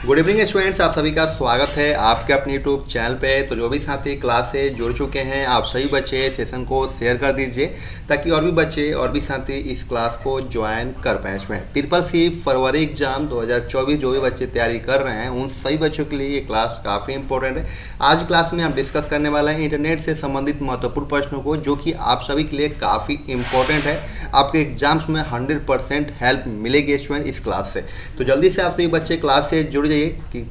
Good evening students, आप सभी का स्वागत है आपके अपने यूट्यूब चैनल पे। तो जो भी साथी क्लास से जुड़ चुके हैं, आप सभी बच्चे सेशन को शेयर कर दीजिए ताकि और भी बच्चे और भी साथी इस क्लास को ज्वाइन कर पाएँ। इसमें CCC फरवरी एग्जाम 2024 जो भी बच्चे तैयारी कर रहे हैं उन सभी बच्चों के लिए ये क्लास काफ़ी इंपॉर्टेंट है। आज क्लास में हम डिस्कस करने वाले हैं इंटरनेट से संबंधित महत्वपूर्ण प्रश्नों को, जो कि आप सभी के लिए काफ़ी इंपॉर्टेंट है। आपके एग्जाम्स में 100% हेल्प मिलेगी स्टूडेंट इस क्लास से। तो जल्दी से आप सभी बच्चे क्लास से जुड़ जाइए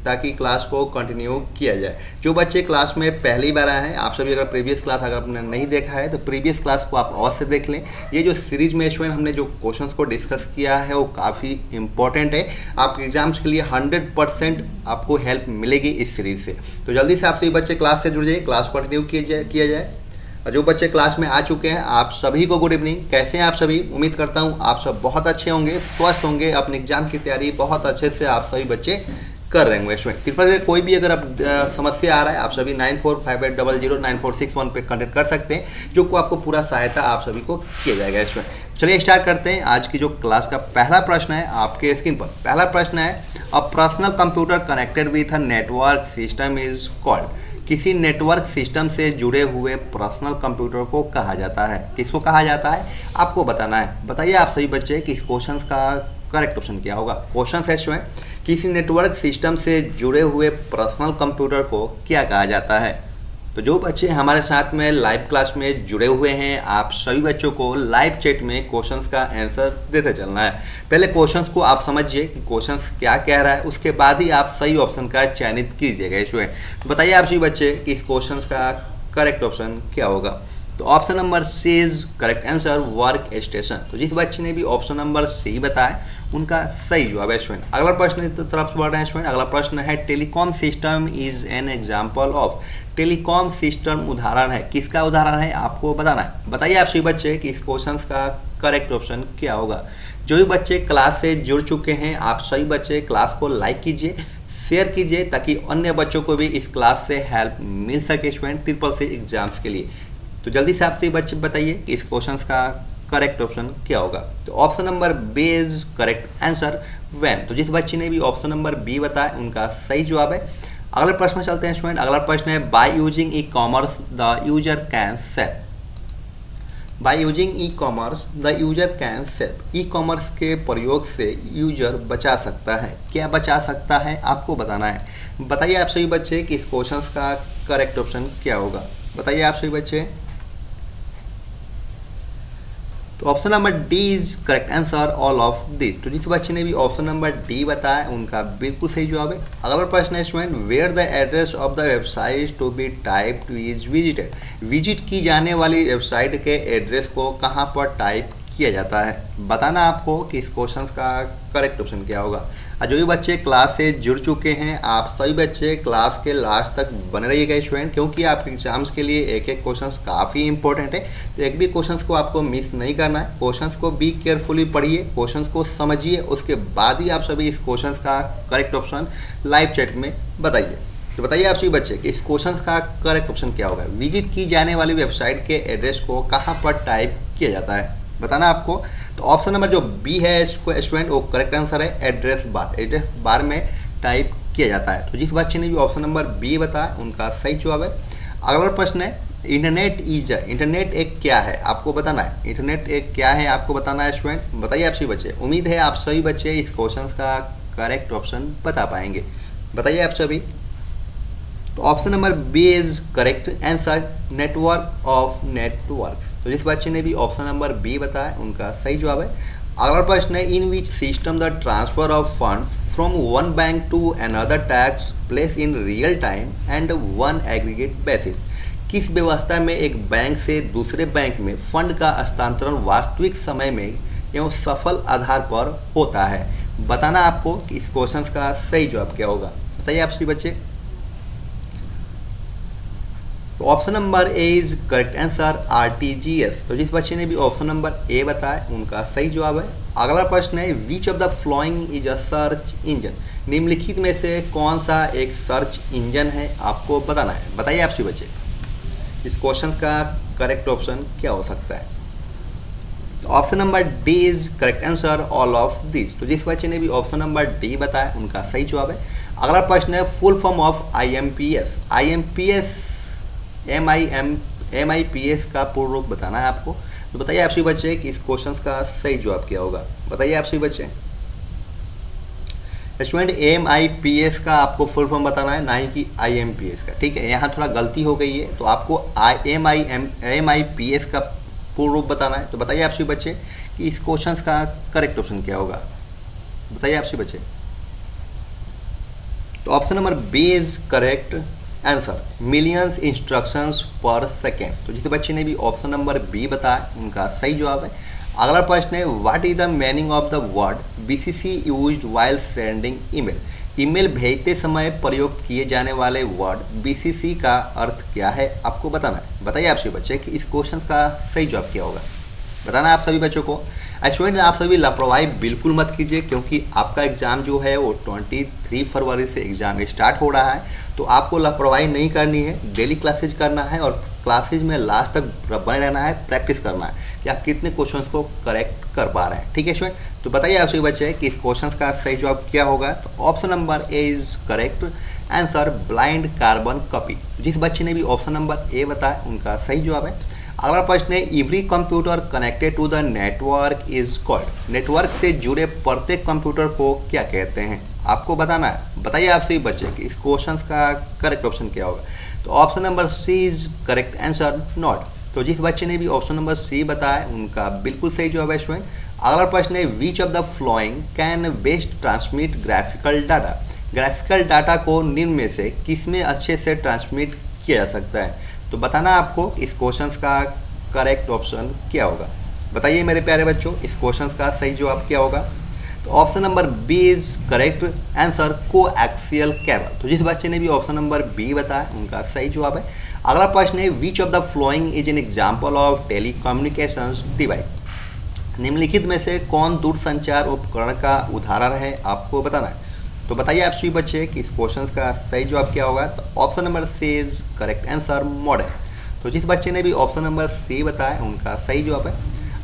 ताकि क्लास को कंटिन्यू किया जाए। जो बच्चे क्लास में पहली बार आए हैं, आप सभी अगर प्रीवियस क्लास अगर आपने नहीं देखा है तो प्रीवियस क्लास को आप अवश्य देख लें। ये जो सीरीज में स्टूडेंट हमने जो क्वेश्चंस को डिस्कस किया है वो काफ़ी इंपॉर्टेंट है। आपके एग्जाम्स के लिए 100% आपको हेल्प मिलेगी इस सीरीज से। तो जल्दी से आप सभी बच्चे क्लास से जुड़ जाइए, क्लास कंटिन्यू किया जाए। जो बच्चे क्लास में आ चुके हैं आप सभी को गुड इवनिंग। कैसे हैं आप सभी? उम्मीद करता हूं आप सब बहुत अच्छे होंगे, स्वस्थ होंगे, अपने एग्जाम की तैयारी बहुत अच्छे से आप सभी बच्चे कर रहे होंगे। स्टूडेंट कृपया करके कोई भी अगर आप समस्या आ रहा है आप सभी 9458009461 पे कॉन्टेक्ट कर सकते हैं, जो को आपको पूरा सहायता आप सभी को किया जाएगा। स्टूडेंट चलिए स्टार्ट करते हैं आज की जो क्लास का पहला प्रश्न है आपके स्क्रीन पर। पहला प्रश्न है, a personal computer connected with a network system is called. किसी नेटवर्क सिस्टम से जुड़े हुए पर्सनल कंप्यूटर को कहा जाता है। किसको कहा जाता है आपको बताना है। बताइए आप सभी बच्चे कि इस क्वेश्चन का करेक्ट ऑप्शन क्या होगा। क्वेश्चन है इसमें, किसी नेटवर्क सिस्टम से जुड़े हुए पर्सनल कंप्यूटर को क्या कहा जाता है। तो जो बच्चे हमारे साथ में लाइव क्लास में जुड़े हुए हैं, आप सभी बच्चों को लाइव चैट में क्वेश्चंस का आंसर देते चलना है। पहले क्वेश्चंस को आप समझिए कि क्वेश्चंस क्या कह रहा है, उसके बाद ही आप सही ऑप्शन का चयनित कीजिएगा। स्टूडेंट तो बताइए आप सभी बच्चे कि इस क्वेश्चंस का करेक्ट ऑप्शन क्या होगा। तो option number C is correct answer, work station. तो जिस बच्चे ने भी ऑप्शन नंबर सी बताया उनका सही जवाब है। स्टूडेंट अगला प्रश्न की तरफ बढ़ रहे हैं। स्टूडेंट अगला प्रश्न है, telecom system is an example of. Telecom system उदाहरण है, किसका उदाहरण है आपको बताना है। बताइए आप सभी बच्चे कि इस क्वेश्चन का करेक्ट ऑप्शन क्या होगा। जो भी बच्चे क्लास से जुड़ चुके हैं आप सभी बच्चे क्लास को लाइक कीजिए, शेयर कीजिए ताकि अन्य बच्चों को भी इस क्लास से हेल्प मिल सके स्टूडेंट CCC एग्जाम्स के लिए। तो जल्दी से आप सभी बच्चे बताइए कि इस क्वेश्चन का करेक्ट ऑप्शन क्या होगा। तो option number B is correct answer, when. तो जिस बच्चे ने भी ऑप्शन नंबर बी बताया उनका सही जवाब है। अगले प्रश्न में चलते हैं स्टूडेंट। अगला प्रश्न है, by using e commerce the user can save. By using e commerce the user can save. E commerce के प्रयोग से यूजर बचा सकता है। क्या बचा सकता है आपको बताना है। बताइए आप सभी बच्चे कि इस क्वेश्चन का करेक्ट ऑप्शन क्या होगा। बताइए आप सभी बच्चे। तो option number D is correct answer, all of this. तो जिस बच्चे ने भी ऑप्शन नंबर डी बताया उनका बिल्कुल सही जवाब है। अगला प्रश्न है student, where the address of the website to be typed is visited. Visit की जाने वाली वेबसाइट के एड्रेस को कहाँ पर टाइप किया जाता है। बताना आपको कि इस क्वेश्चन का करेक्ट ऑप्शन क्या होगा। जो भी बच्चे क्लास से जुड़ चुके हैं आप सभी बच्चे क्लास के लास्ट तक बने रहिएगा स्टूडेंट, क्योंकि आपके एग्जाम्स के लिए एक एक क्वेश्चन काफ़ी इंपॉर्टेंट है। तो एक भी क्वेश्चन को आपको मिस नहीं करना है। क्वेश्चन को भी केयरफुली पढ़िए, क्वेश्चन को समझिए, उसके बाद ही आप सभी इस क्वेश्चन का करेक्ट ऑप्शन लाइव चैट में बताइए। तो बताइए आप सभी बच्चे कि इस क्वेश्चन का करेक्ट ऑप्शन क्या होगा। विजिट की जाने वाली वेबसाइट के एड्रेस को कहाँ पर टाइप किया जाता है बताना आपको। तो ऑप्शन नंबर जो बी है इसको स्टूडेंट वो करेक्ट आंसर है, एड्रेस बार। एड्रेस बार में टाइप किया जाता है। तो जिस बच्चे ने भी ऑप्शन नंबर बी बताया उनका सही जवाब है। अगला प्रश्न है, इंटरनेट इज। इंटरनेट एक क्या है आपको बताना है। इंटरनेट एक क्या है आपको बताना है स्टूडेंट। बताइए आप सभी बच्चे। उम्मीद है आप सभी बच्चे इस क्वेश्चन का करेक्ट ऑप्शन बता पाएंगे। बताइए आप सभी। तो option number B is correct answer, network of networks. तो जिस बच्चे ने भी ऑप्शन नंबर बी बताया उनका सही जवाब है। अगला प्रश्न है, in which system the transfer of funds from one bank to another takes place in real time and one aggregate basis. किस व्यवस्था में एक बैंक से दूसरे बैंक में फंड का हस्तांतरण वास्तविक समय में एवं सफल आधार पर होता है। बताना आपको कि इस क्वेश्चन का सही जवाब क्या होगा। बताइए आप सभी बच्चे। तो option number A is correct answer, RTGS। तो जिस बच्चे ने भी ऑप्शन नंबर ए बताया उनका सही जवाब है। अगला प्रश्न है, which of the following is a search engine. निम्नलिखित में से कौन सा एक सर्च इंजन है आपको बताना है। बताइए आप सभी बच्चे इस क्वेश्चन का करेक्ट ऑप्शन क्या हो सकता है। तो option number D is correct answer, all of this. तो जिस बच्चे ने भी ऑप्शन नंबर डी बताया उनका सही जवाब है। अगला प्रश्न है full form of IMPS। IMPS MIPS का पूर्ण रूप बताना है आपको। तो बताइए आप सभी बच्चे कि इस क्वेश्चन का सही जवाब क्या होगा। बताइए आप सभी बच्चे। स्टूडेंट MIPS का आपको फुल फॉर्म बताना है, ना ही कि IMPS का। ठीक है, यहाँ थोड़ा गलती हो गई है, तो आपको MIPS का पूर्ण रूप बताना है। तो बताइए आप सभी बच्चे कि इस क्वेश्चन का करेक्ट ऑप्शन क्या होगा। बताइए आप सभी बच्चे। तो option number B is correct answer, millions instructions पर सेकेंड। तो जिस बच्चे ने भी ऑप्शन नंबर बी बताया उनका सही जवाब है। अगला प्रश्न है what is the meaning of the word BCC used while sending email. Email भेजते समय प्रयोग किए जाने वाले वर्ड BCC का अर्थ क्या है, आपको बताना है। बताइए आप सभी बच्चे कि इस क्वेश्चन का सही जवाब क्या होगा। बताना आप सभी बच्चों को। स्टूडेंट आप सभी लापरवाही बिल्कुल मत कीजिए, क्योंकि आपका एग्ज़ाम जो है वो 23 फरवरी से एग्ज़ाम स्टार्ट हो रहा है। तो आपको लापरवाही नहीं करनी है, डेली क्लासेज करना है और क्लासेज में लास्ट तक बने रहना है, प्रैक्टिस करना है कि आप कितने क्वेश्चंस को करेक्ट कर पा रहे हैं। ठीक है स्टूडेंट, तो बताइए आप सभी बच्चे कि इस क्वेश्चन का सही जवाब क्या होगा। तो option number A is correct answer, blind carbon copy. जिस बच्चे ने भी ऑप्शन नंबर ए बताया उनका सही जवाब है। अगला प्रश्न है every computer connected to the network is called. Network से जुड़े प्रत्येक कंप्यूटर को क्या कहते हैं, आपको बताना है। बताइए आप सभी बच्चे कि इस क्वेश्चन का करेक्ट ऑप्शन क्या होगा। तो option number C is correct answer, not. तो जिस बच्चे ने भी ऑप्शन नंबर सी बताया उनका बिल्कुल सही जवाब है स्टूडेंट। अगला प्रश्न है which of the flowing can best transmit graphical data. Graphical data को निम्न में से किस में अच्छे से ट्रांसमिट किया जा सकता है। तो बताना आपको इस क्वेश्चन का करेक्ट ऑप्शन क्या होगा। बताइए मेरे प्यारे बच्चों, इस क्वेश्चन का सही जवाब क्या होगा। तो option number B is correct answer, coaxial cable. तो जिस बच्चे ने भी ऑप्शन नंबर बी बताया उनका सही जवाब है। अगला प्रश्न है which of the following is an example of telecommunications device. निम्नलिखित में से कौन दूरसंचार उपकरण का उदाहरण है, आपको बताना है। तो बताइए आप सभी बच्चे कि इस क्वेश्चन का सही जवाब क्या होगा। तो option number C is correct answer, modem. तो जिस बच्चे ने भी ऑप्शन नंबर सी बताया उनका सही जवाब है।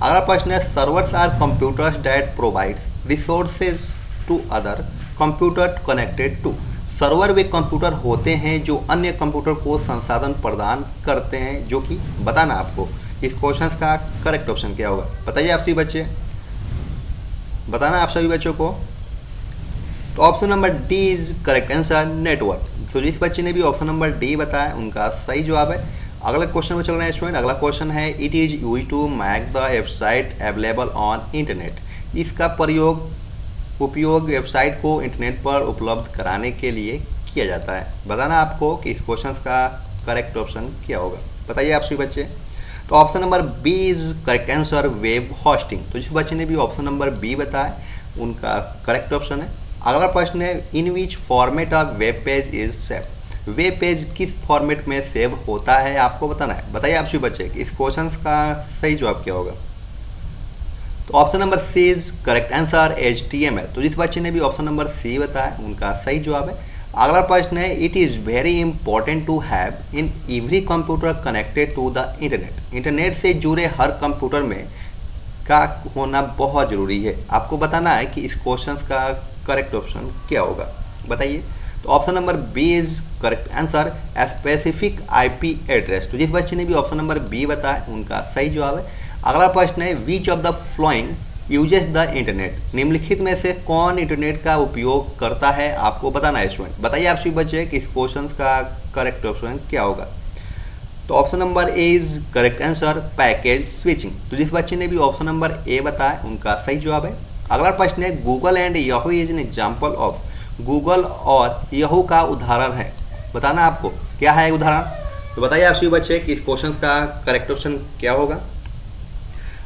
अगला प्रश्न है servers are computers that provides resources to other computer connected to. Server वे कंप्यूटर होते हैं जो अन्य कंप्यूटर को संसाधन प्रदान करते हैं, जो कि बताना आपको इस क्वेश्चन का करेक्ट ऑप्शन क्या होगा। बताइए आप सभी बच्चे, बताना आप सभी बच्चों को। तो option number D is correct answer, network. तो जिस बच्चे ने भी ऑप्शन नंबर डी बताया उनका सही जवाब है। अगला क्वेश्चन में चल रहे हैं स्टूडेंट। अगला क्वेश्चन है it is use to make the website available on internet. इसका उपयोग वेबसाइट को इंटरनेट पर उपलब्ध कराने के लिए किया जाता है। बताना आपको कि इस क्वेश्चन का करेक्ट ऑप्शन क्या होगा। बताइए आप सभी बच्चे। तो option number B is correct answer, web hosting. तो जिस बच्चे ने भी ऑप्शन नंबर बी बताया उनका करेक्ट ऑप्शन है। अगला प्रश्न है in which format of web page is save. Web page किस फॉर्मेट में सेव होता है, आपको बताना है। बताइए आप सभी बच्चे कि इस क्वेश्चन का सही जवाब क्या होगा। तो option number C is correct answer, HTML। तो जिस बच्चे ने भी ऑप्शन नंबर सी बताया उनका सही जवाब है। अगला प्रश्न है it is very important to have in every computer connected to the internet. Internet से जुड़े हर कंप्यूटर में का होना बहुत ज़रूरी है। आपको बताना है कि इस क्वेश्चन का करेक्ट ऑप्शन क्या होगा। बताइए। तो option number B is correct answer, specific IP address. तो जिस बच्चे ने भी ऑप्शन नंबर बी बताया उनका सही जवाब है। अगला प्रश्न है which of the flowing uses the internet. निम्नलिखित में से कौन इंटरनेट का उपयोग करता है, आपको बताना है स्टूडेंट। बताइए आप सभी बच्चे कि इस क्वेश्चन का करेक्ट ऑप्शन क्या होगा। तो option number A is correct answer, package switching. तो जिस बच्चे ने भी ऑप्शन नंबर ए बताया उनका सही जवाब है। अगला प्रश्न है Google and Yahoo is an example of. Google और याहू का उदाहरण है। बताना आपको क्या है उदाहरण। तो बताइए आप सभी बच्चे कि इस क्वेश्चन का करेक्ट ऑप्शन क्या होगा।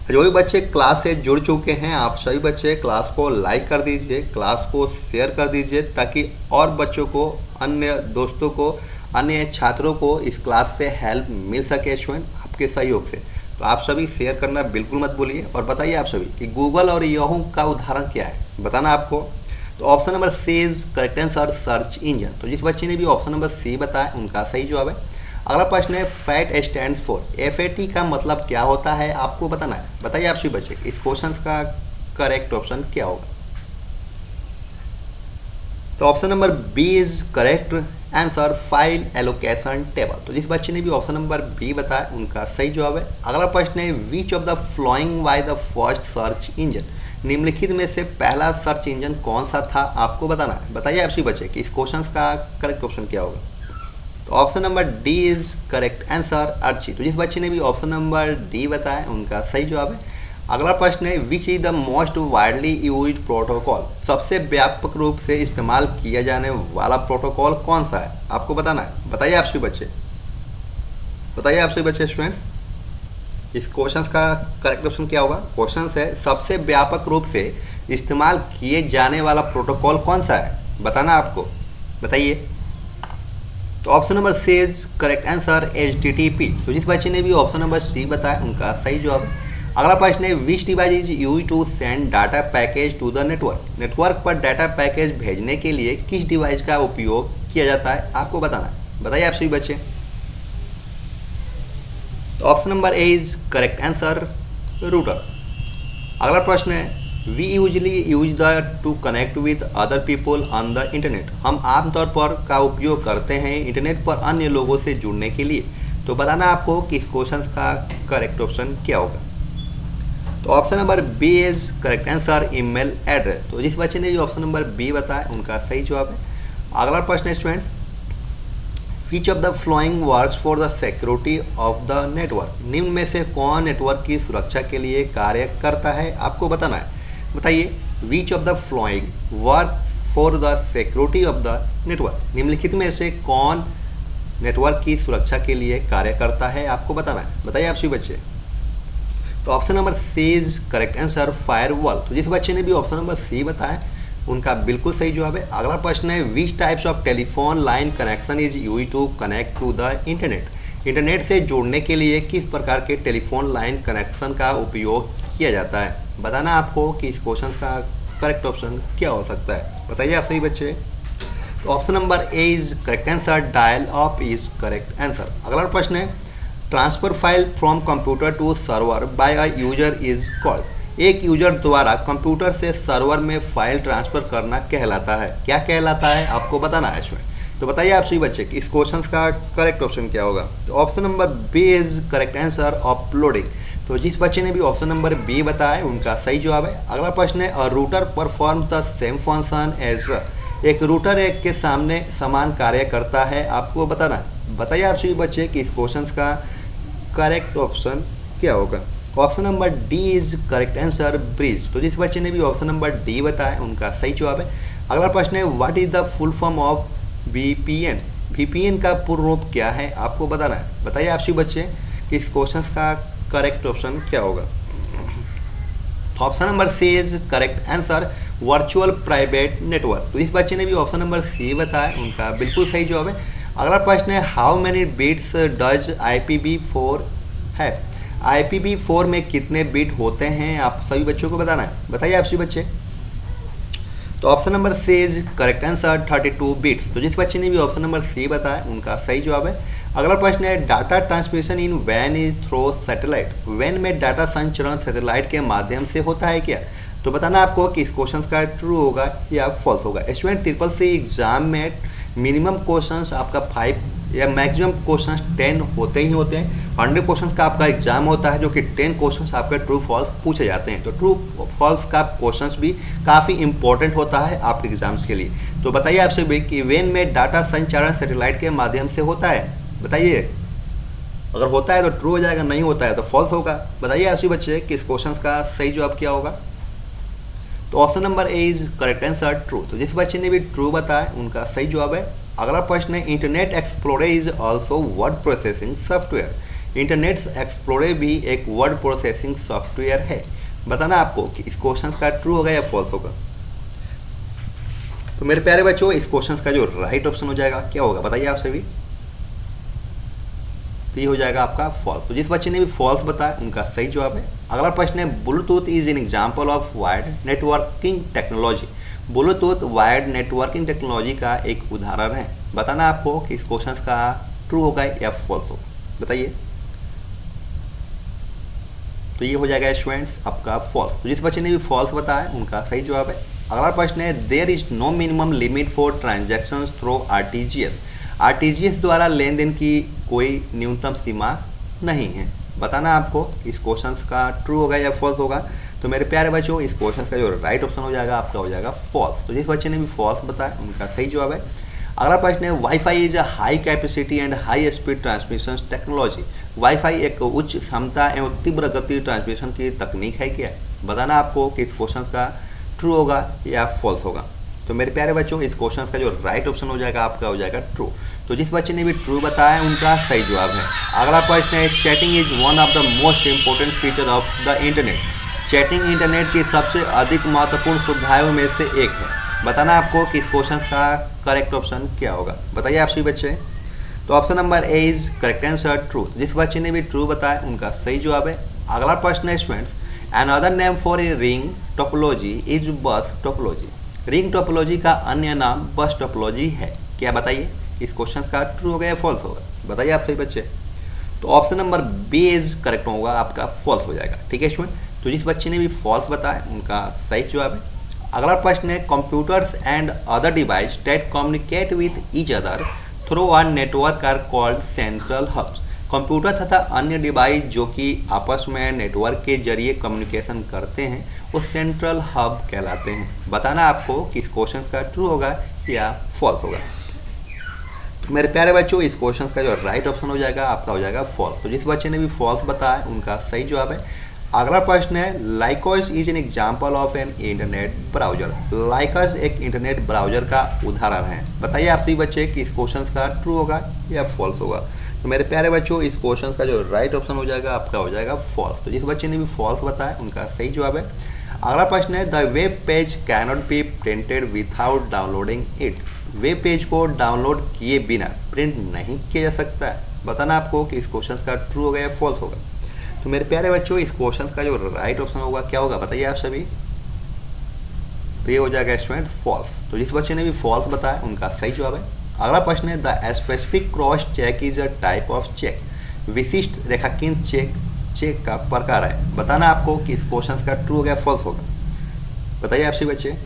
जो भी बच्चे क्लास से जुड़ चुके हैं आप सभी बच्चे क्लास को लाइक कर दीजिए, क्लास को शेयर कर दीजिए, ताकि और बच्चों को, अन्य दोस्तों को, अन्य छात्रों को इस क्लास से हेल्प मिल सके स्टूडेंट आपके सहयोग से। तो आप सभी शेयर करना बिल्कुल मत भूलिए। और बताइए आप सभी कि गूगल और याहू का उदाहरण क्या है, बताना आपको। तो option number C is correct answer, search engine. तो जिस बच्चे ने भी ऑप्शन नंबर सी बताया उनका सही जवाब है। अगला प्रश्न है फैट स्टैंड्स फॉर। FAT का मतलब क्या होता है, आपको बताना है। बताइए आप सभी बच्चे इस क्वेश्चन का करेक्ट ऑप्शन क्या होगा। तो option number B is correct answer, file allocation table. तो जिस बच्चे ने भी ऑप्शन नंबर बी बताया उनका सही जवाब है। अगला प्रश्न है which of the flowing by the first search engine, निम्नलिखित में से पहला सर्च इंजन कौन सा था, आपको बताना है। बताइए आपसे बच्चे कि इस क्वेश्चन का करेक्ट ऑप्शन क्या होगा। तो option number D is correct answer, Archi. तो जिस बच्चे ने भी ऑप्शन नंबर डी बताया उनका सही जवाब है। अगला प्रश्न है which is the most widely used protocol, सबसे व्यापक रूप से इस्तेमाल किया जाने वाला प्रोटोकॉल कौन सा है, आपको बताना है। बताइए आपसे बच्चे, बताइए आपसे बच्चे स्टूडेंट्स इस क्वेश्चन का करेक्ट ऑप्शन क्या होगा। क्वेश्चन है सबसे व्यापक रूप से इस्तेमाल किए जाने वाला प्रोटोकॉल कौन सा है, बताना आपको, बताइए। तो option number C is correct answer, HTTP। तो जिस बच्चे ने भी ऑप्शन नंबर सी बताया उनका सही जवाब है। अगला प्रश्न है which device is use to send data package to the network, network पर डाटा पैकेज भेजने के लिए किस डिवाइस का उपयोग किया जाता है, आपको बताना है। बताइए आप सभी बच्चे। तो option number A is correct answer, router. अगला प्रश्न है we usually use the to connect with other people on the internet, हम आमतौर पर का उपयोग करते हैं इंटरनेट पर अन्य लोगों से जुड़ने के लिए। तो बताना आपको कि इस क्वेश्चन का करेक्ट ऑप्शन क्या होगा। तो option number B is correct answer, email address. तो जिस बच्चे ने भी ऑप्शन नंबर बी बताया उनका सही जवाब है। अगला प्रश्न है students which of the flowing works for the security of the network, निम्न में से कौन नेटवर्क की सुरक्षा के लिए कार्य करता है, आपको बताना है। बताइए which of the flowing works for the security of the network, निम्नलिखित में से कौन नेटवर्क की सुरक्षा के लिए कार्य करता है, आपको बताना है। बताइए आप सभी बच्चे। तो option number C is correct answer, firewall. तो जिस बच्चे ने भी ऑप्शन नंबर सी बताया उनका बिल्कुल सही जवाब है। अगला प्रश्न है which types of telephone line connection is use to connect to the internet, internet से जोड़ने के लिए किस प्रकार के टेलीफोन लाइन कनेक्शन का उपयोग किया जाता है। बताना आपको कि इस क्वेश्चन का करेक्ट ऑप्शन क्या हो सकता है। बताइए आप सही बच्चे। तो option number A is correct answer, dial up is correct answer. अगला प्रश्न है transfer file from computer to server by a user is called, एक यूजर द्वारा कंप्यूटर से सर्वर में फाइल ट्रांसफर करना कहलाता है, क्या कहलाता है, आपको बताना है इसमें। तो बताइए आप सभी बच्चे कि इस क्वेश्चन का करेक्ट ऑप्शन क्या होगा। तो option number B is correct answer, uploading. तो जिस बच्चे ने भी ऑप्शन नंबर बी बताया उनका सही जवाब है। अगला प्रश्न है a router perform the same function as, एक रूटर एक के सामने समान कार्य करता है, आपको बताना है। बताइए आप सभी बच्चे कि इस क्वेश्चन का करेक्ट ऑप्शन क्या होगा। Option number D is correct answer, bridge. तो जिस बच्चे ने भी ऑप्शन नंबर डी बताया उनका सही जवाब है। अगला प्रश्न है what is the full form of VPN, VPN का पूर्ण रूप क्या है, आपको बताना है। बताइए आप सभी बच्चे कि इस क्वेश्चन का करेक्ट ऑप्शन क्या होगा। Option number C is correct answer, virtual private network. तो इस बच्चे ने भी ऑप्शन नंबर सी बताया उनका बिल्कुल सही जवाब है। अगला प्रश्न है how many bits does IPv4 है, IPv4 में कितने बिट होते हैं, आप सभी बच्चों को बताना है। बताइए आप सभी बच्चे। तो option number C is correct answer, 32 bits. तो जिस बच्चे ने भी ऑप्शन नंबर सी बताया उनका सही जवाब है। अगला प्रश्न है डाटा ट्रांसमिशन इन वैन इज थ्रो सैटेलाइट, वैन में डाटा संचरण सैटेलाइट के माध्यम से होता है क्या। तो बताना आपको कि इस क्वेश्चन का ट्रू होगा या फॉल्स होगा। स्टूडेंट CCC एग्जाम में मिनिमम क्वेश्चंस आपका 5 या मैक्सिमम क्वेश्चंस 10 होते ही होते हैं। 100 क्वेश्चंस का आपका एग्जाम होता है जो कि 10 क्वेश्चंस आपके ट्रू फॉल्स पूछे जाते हैं। तो ट्रू फॉल्स का क्वेश्चंस भी काफ़ी इंपॉर्टेंट होता है आपके एग्जाम्स के लिए। तो बताइए आपसे भी कि वेन में डाटा संचारण सैटेलाइट के माध्यम से होता है, बताइए। अगर होता है तो ट्रू हो जाएगा, नहीं होता है तो फॉल्स होगा। बताइए आपसे बच्चे कि इस क्वेश्चन का सही जवाब क्या होगा। तो option number A is correct answer, true. तो जिस बच्चे ने भी ट्रू बताया उनका सही जवाब है। अगला प्रश्न है internet explorer is also word processing software, internet explorer भी एक वर्ड प्रोसेसिंग सॉफ्टवेयर है। बताना आपको कि इस क्वेश्चन का ट्रू होगा या फॉल्स होगा। तो मेरे प्यारे बच्चों इस क्वेश्चन का जो राइट ऑप्शन हो जाएगा क्या होगा, बताइए आप सभी। तो ये हो जाएगा आपका फॉल्स। तो जिस बच्चे ने भी फॉल्स बताया उनका सही जवाब है। अगला प्रश्न है Bluetooth is an example of wired networking technology, Bluetooth wired networking technology का एक उदाहरण है। बताना आपको कि इस क्वेश्चन का ट्रू होगा या फॉल्स होगा, बताइए। तो ये हो जाएगा स्टूडेंट्स आपका फॉल्स। तो जिस बच्चे ने भी फॉल्स बताया उनका सही जवाब है। अगला प्रश्न है there is no minimum limit for transactions through RTGS. RTGS द्वारा लेन देन की कोई न्यूनतम सीमा नहीं है। बताना आपको इस क्वेश्चन का ट्रू होगा या फॉल्स होगा। तो मेरे प्यारे बच्चों इस क्वेश्चन का जो राइट ऑप्शन हो जाएगा आपका हो जाएगा फॉल्स। तो जिस बच्चे ने भी फॉल्स बताया उनका सही जवाब है। अगला प्रश्न है wifi is a high capacity and high speed transmission technology. Wifi एक उच्च क्षमता एवं तीव्र गति ट्रांसमिशन की तकनीक है क्या? बताना आपको कि इस क्वेश्चन का ट्रू होगा या फॉल्स होगा। तो मेरे प्यारे बच्चों इस क्वेश्चन का जो राइट ऑप्शन हो जाएगा आपका हो जाएगा ट्रू। तो जिस बच्चे ने भी ट्रू बताया उनका सही जवाब है। अगला प्रश्न है chatting is one of the most important feature of the internet. Chatting internet की सबसे अधिक महत्वपूर्ण सुविधाओं में से एक है। बताना आपको कि इस क्वेश्चन का करेक्ट ऑप्शन क्या होगा। बताइए आप सभी बच्चे। तो option number A is correct answer true. जिस बच्चे ने भी ट्रू बताया उनका सही जवाब है। अगला प्रश्न है students another name for a ring topology is बस टोपोलॉजी। रिंग टोपोलॉजी का अन्य नाम बस टोपोलॉजी है क्या? बताइए इस क्वेश्चन का ट्रू होगा या फॉल्स होगा। बताइए आप सही बच्चे। तो option number B is correct होगा आपका फॉल्स हो जाएगा। ठीक है स्टूडेंट। तो जिस बच्चे ने भी फॉल्स बताया उनका सही जवाब है। अगला प्रश्न है computers and other device that communicate with each other through a network are called central hubs. Computer तथा अन्य डिवाइस जो कि आपस में नेटवर्क के जरिए कम्युनिकेशन करते हैं वो सेंट्रल हब कहलाते हैं। बताना आपको कि इस क्वेश्चन का ट्रू होगा या फॉल्स होगा। तो मेरे प्यारे बच्चों इस क्वेश्चन का जो राइट ऑप्शन हो जाएगा आपका हो जाएगा फॉल्स। तो जिस बच्चे ने भी फॉल्स बताया उनका सही जवाब है। अगला प्रश्न है likers is an example of an internet browser. Likers एक इंटरनेट ब्राउजर का उदाहरण है। बताइए आप सभी बच्चे कि इस क्वेश्चन का ट्रू होगा या फॉल्स होगा। तो मेरे प्यारे बच्चों इस क्वेश्चन का जो राइट ऑप्शन हो जाएगा आपका हो जाएगा फॉल्स। तो जिस बच्चे ने भी फॉल्स बताया उनका सही जवाब है। अगला प्रश्न है the web page cannot be printed without downloading it. Web page को डाउनलोड किए बिना प्रिंट नहीं किया जा सकता है। बताना आपको कि इस क्वेश्चन का ट्रू होगा या फॉल्स होगा। तो मेरे प्यारे बच्चों इस क्वेश्चन का जो राइट ऑप्शन होगा क्या होगा बताइए आप सभी। तो ये हो जाएगा स्टूडेंट फॉल्स। तो जिस बच्चे ने भी फॉल्स बताया उनका सही जवाब है। अगला प्रश्न है the specific cross check is a type of check. विशिष्ट रेखांकित चेक का प्रकार है। बताना आपको कि इस क्वेश्चन का ट्रू होगा या फॉल्स होगा। बताइए आप सभी बच्चे।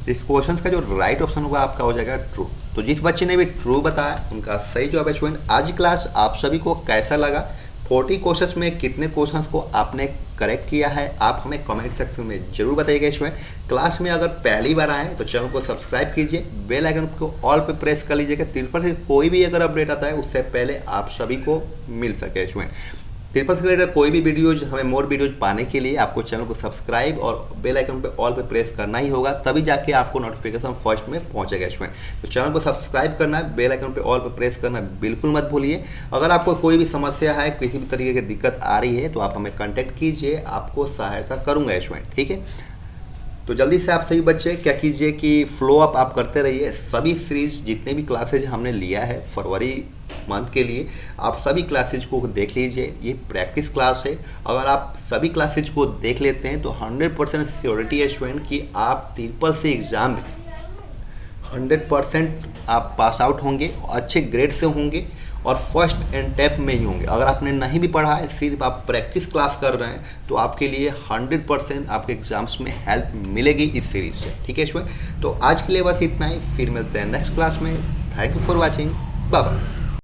इस क्वेश्चन का जो राइट ऑप्शन होगा आपका हो जाएगा ट्रू। तो जिस बच्चे ने भी ट्रू बताया उनका सही जवाब है स्टूडेंट। आज की क्लास आप सभी को कैसा लगा? 40 क्वेश्चन में कितने क्वेश्चन को आपने करेक्ट किया है आप हमें कमेंट सेक्शन में जरूर बताइएगा स्टूडेंट। क्लास में अगर पहली बार आए तो चैनल को सब्सक्राइब कीजिए, बेल आइकन को ऑल पे प्रेस कर लीजिएगा। तिरपल से कोई भी अगर अपडेट आता है उससे पहले आप सभी को मिल सके स्टूडेंट। तिरपल से रिलेटेड कोई भी वीडियोज हमें मोर वीडियोज पाने के लिए आपको चैनल को सब्सक्राइब और बेल आइकन पे ऑल पे प्रेस करना ही होगा, तभी जाके आपको नोटिफिकेशन फर्स्ट में पहुंचेगा स्टूडेंट। तो चैनल को सब्सक्राइब करना है, बेल आइकन पे ऑल पे प्रेस करना बिल्कुल मत भूलिए। अगर आपको कोई भी समस्या है, किसी भी तरीके की दिक्कत आ रही है तो आप हमें कॉन्टैक्ट कीजिए, आपको सहायता करूँगा स्टूडेंट। ठीक है। तो जल्दी से आप सभी बच्चे क्या कीजिए कि फ्लो अप आप करते रहिए। सभी सीरीज जितने भी क्लासेज हमने लिया है फरवरी मंथ के लिए आप सभी क्लासेज को देख लीजिए। ये प्रैक्टिस क्लास है। अगर आप सभी क्लासेज को देख लेते हैं तो 100% श्योरिटी है स्टूडेंट कि आप ट्रिपल सी एग्ज़ाम में 100% आप पास आउट होंगे, अच्छे ग्रेड से होंगे और फर्स्ट एंड टैप में ही होंगे। अगर आपने नहीं भी पढ़ा है, सिर्फ आप प्रैक्टिस क्लास कर रहे हैं तो आपके लिए 100% आपके एग्जाम्स में हेल्प मिलेगी इस सीरीज से। ठीक है स्टूडेंट। तो आज के लिए बस इतना ही, फिर मिलते हैं नेक्स्ट क्लास में। Thank you for watching. Bye bye.